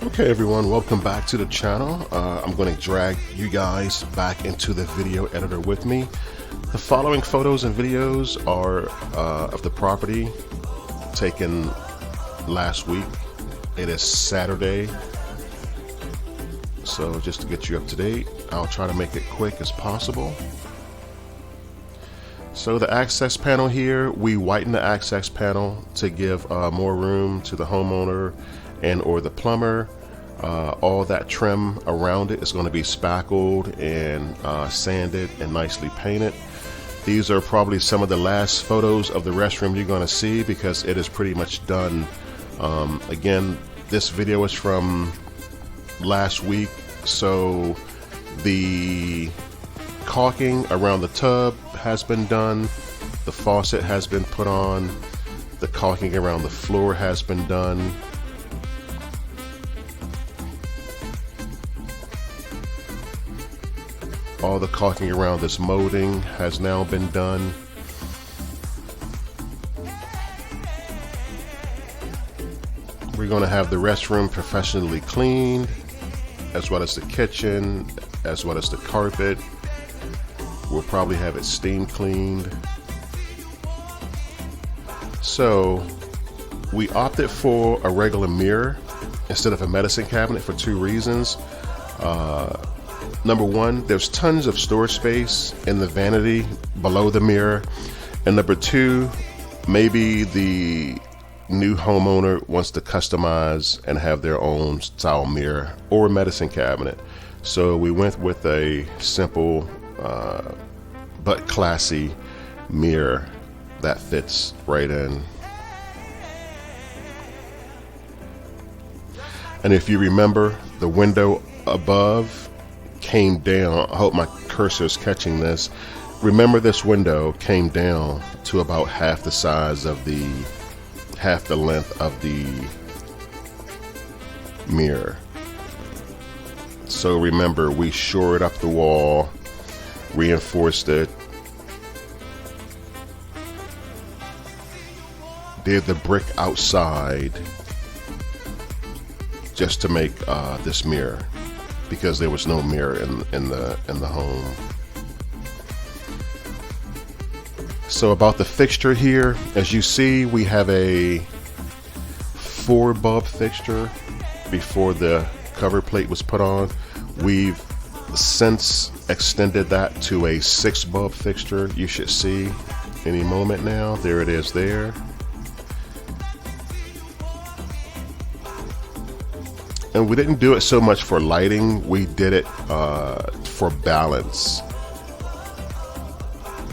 Okay everyone, welcome back to the channel. I'm going to drag you guys back into the video editor with me. The following photos and videos are of the property taken last week. It is Saturday, so just to get you up to date, I'll try to make it quick as possible. So the access panel here, we whiten the access panel to give more room to the homeowner and or the plumber. All that trim around it is going to be spackled and sanded and nicely painted. These are probably some of the last photos of the restroom you're going to see because it is pretty much done. Again, this video is from last week, so the caulking around the tub has been done, the faucet has been put on, the caulking around the floor has been done. All the caulking around this molding has now been done. We're going to have the restroom professionally cleaned, as well as the kitchen, as well as the carpet. We'll probably have it steam cleaned. So we opted for a regular mirror instead of a medicine cabinet for two reasons. Number one, there's tons of storage space in the vanity below the mirror. And number two, maybe the new homeowner wants to customize and have their own style mirror or medicine cabinet. So we went with a simple but classy mirror that fits right in. And if you remember, the window above came down. I hope my cursor is catching this. Remember, this window came down to about half the size of half the length of the mirror. So remember, we shored up the wall, reinforced it, did the brick outside just to make this mirror, because there was no mirror in the home. So about the fixture here, as you see, we have a 4 bulb fixture before the cover plate was put on. We've since extended that to a 6 bulb fixture. You should see any moment now. There it is there. And we didn't do it so much for lighting, we did it for balance.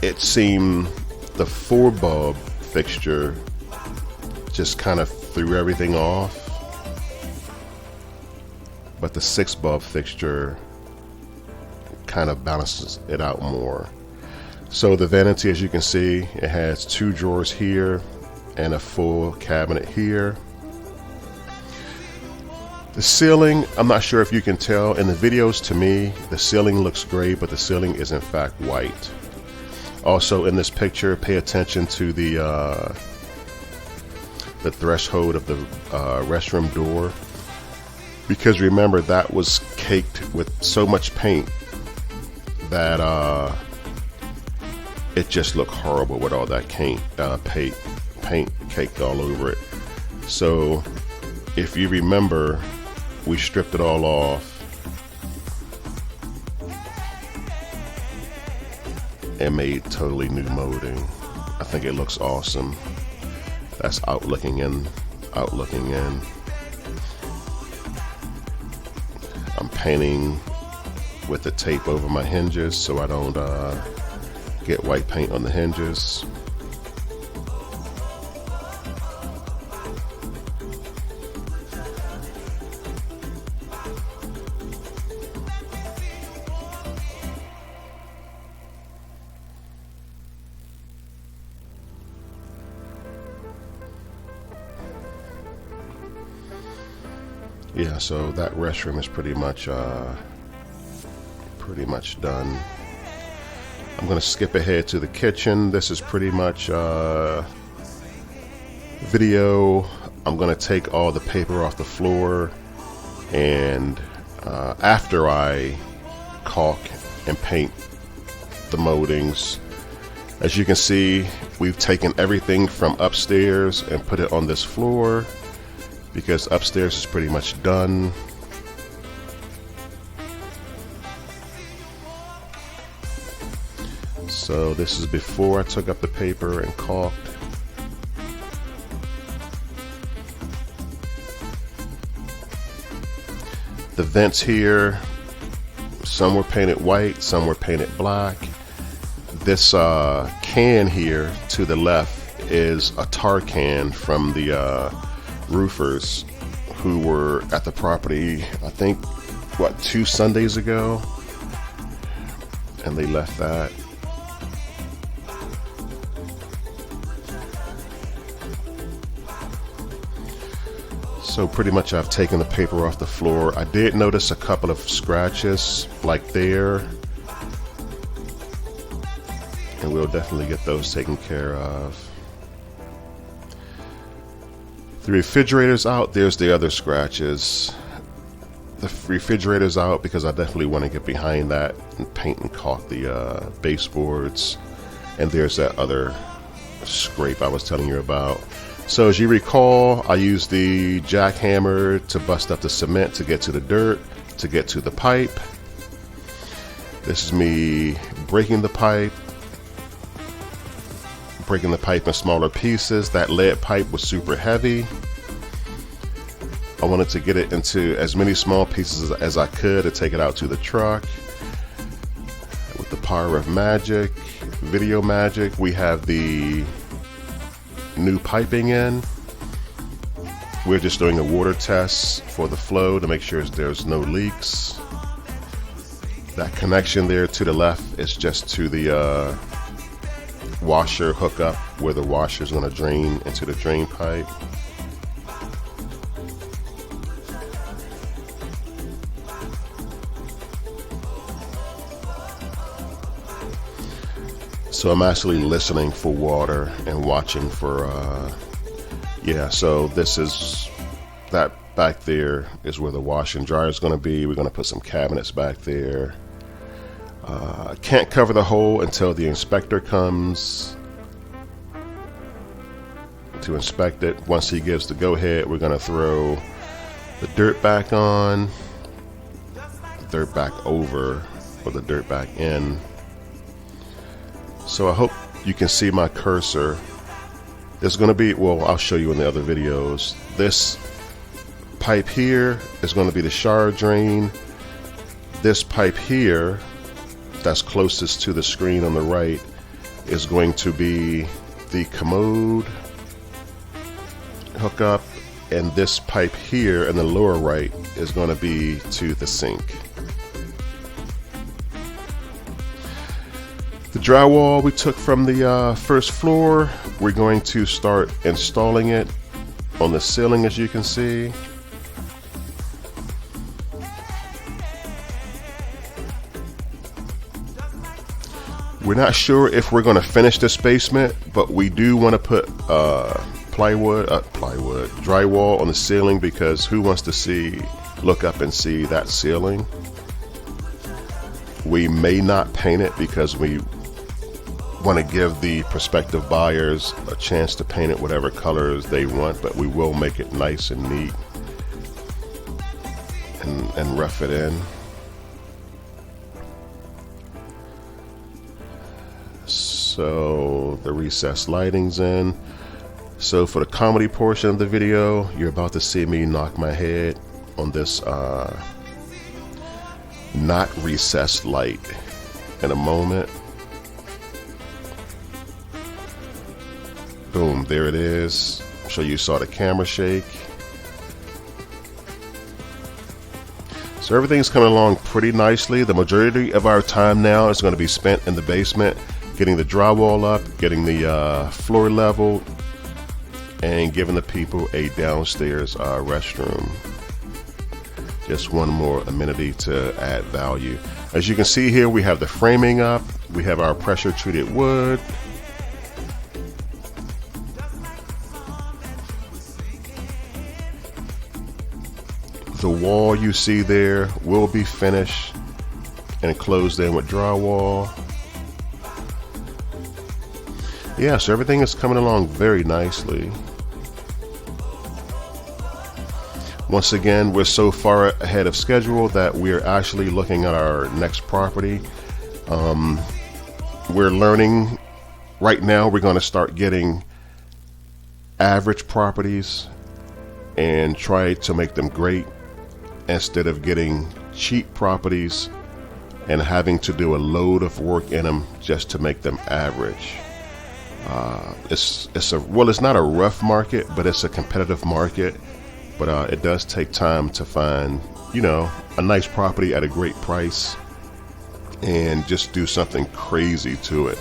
It seemed the 4 bulb fixture just kind of threw everything off, but the 6 bulb fixture kind of balances it out more. So the vanity, as you can see, it has 2 drawers here and a full cabinet here. The ceiling, I'm not sure if you can tell in the videos, to me the ceiling looks gray, but the ceiling is in fact white. Also in this picture, pay attention to the threshold of the restroom door, because remember, that was caked with so much paint that it just looked horrible with all that paint caked all over it. So if you remember, we stripped it all off and made totally new molding. I think it looks awesome. That's out looking in. I'm painting with the tape over my hinges so I don't get white paint on the hinges. Yeah, so that restroom is pretty much done. I'm gonna skip ahead to the kitchen. This is pretty much video. I'm gonna take all the paper off the floor and after I caulk and paint the moldings. As you can see, we've taken everything from upstairs and put it on this floor because upstairs is pretty much done. So this is before I took up the paper and caulked. The vents here, some were painted white, some were painted black. This can here to the left is a tar can from the roofers who were at the property, I think, what, 2 Sundays ago? And they left that. So pretty much I've taken the paper off the floor. I did notice a couple of scratches like there, and we'll definitely get those taken care of. The refrigerator's out. There's the other scratches. The refrigerator's out because I definitely want to get behind that and paint and caulk the baseboards. And there's that other scrape I was telling you about. So as you recall, I used the jackhammer to bust up the cement to get to the dirt, to get to the pipe. This is me breaking the pipe in smaller pieces. That lead pipe was super heavy. I wanted to get it into as many small pieces as I could to take it out to the truck. With the power of magic, video magic, we have the new piping in. We're just doing a water test for the flow to make sure there's no leaks. That connection there to the left is just to the washer hookup where the washer is going to drain into the drain pipe. So I'm actually listening for water and watching for yeah, so this is, that back there is where the washer and dryer is going to be. We're going to put some cabinets back there. Can't cover the hole until the inspector comes to inspect it. Once he gives the go-ahead, we're going to throw the dirt back on, the dirt back over, or the dirt back in. So I hope you can see my cursor. There's going to be, well, I'll show you in the other videos. This pipe here is going to be the shower drain. This pipe here, that's closest to the screen on the right, is going to be the commode hookup, and this pipe here in the lower right is going to be to the sink. The drywall we took from the first floor, we're going to start installing it on the ceiling, as you can see. We're not sure if we're going to finish this basement, but we do want to put drywall on the ceiling, because who wants to look up and see that ceiling? We may not paint it because we want to give the prospective buyers a chance to paint it whatever colors they want, but we will make it nice and neat and rough it in. So the recessed lighting's in. So for the comedy portion of the video, you're about to see me knock my head on this not recessed light in a moment. Boom, there it is. I'm sure you saw the camera shake. So everything's coming along pretty nicely. The majority of our time now is going to be spent in the basement, getting the drywall up, getting the floor leveled, and giving the people a downstairs restroom. Just one more amenity to add value. As you can see here, we have the framing up, we have our pressure treated wood, The wall you see there will be finished and closed in with drywall. Yeah, so everything is coming along very nicely. Once again, we're so far ahead of schedule that we're actually looking at our next property. We're learning right now. We're going to start getting average properties and try to make them great instead of getting cheap properties and having to do a load of work in them just to make them average. It's not a rough market, but it's a competitive market. But it does take time to find, a nice property at a great price and just do something crazy to it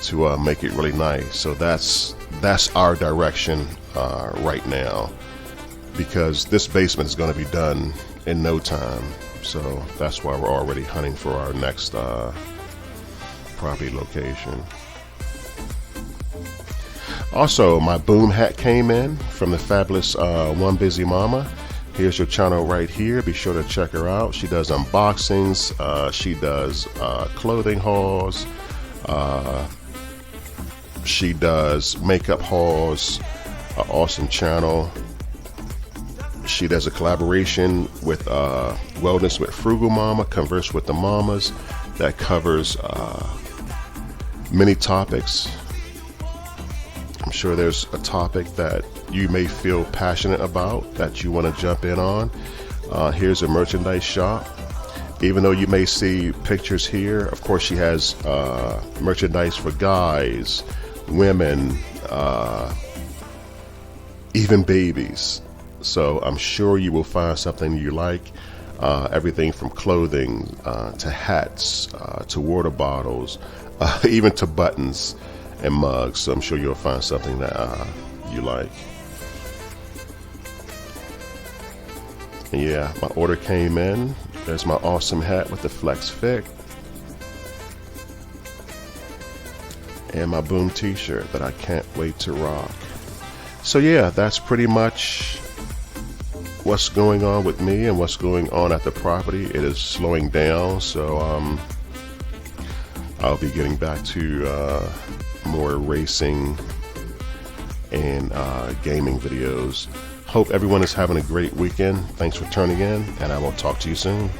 to make it really nice. So that's our direction right now, because this basement is going to be done in no time. So that's why we're already hunting for our next property location. Also, my boom hat came in from the fabulous One Busy Mama. Here's your channel right here. Be sure to check her out. She does unboxings. She does clothing hauls. She does makeup hauls. Awesome channel. She does a collaboration with Wellness with Frugal Mama, Converse with the Mamas, that covers many topics. I'm sure there's a topic that you may feel passionate about that you want to jump in on. Here's a merchandise shop. Even though you may see pictures here, of course she has merchandise for guys, women, even babies. So I'm sure you will find something you like. Everything from clothing to hats to water bottles, even to buttons and mugs. So I'm sure you'll find something that you like. And yeah, my order came in. There's my awesome hat with the flex fit and my boom t-shirt that I can't wait to rock. So yeah, that's pretty much what's going on with me and what's going on at the property. It is slowing down, so I'll be getting back to more racing and gaming videos. Hope everyone is having a great weekend. Thanks for tuning in, and I will talk to you soon.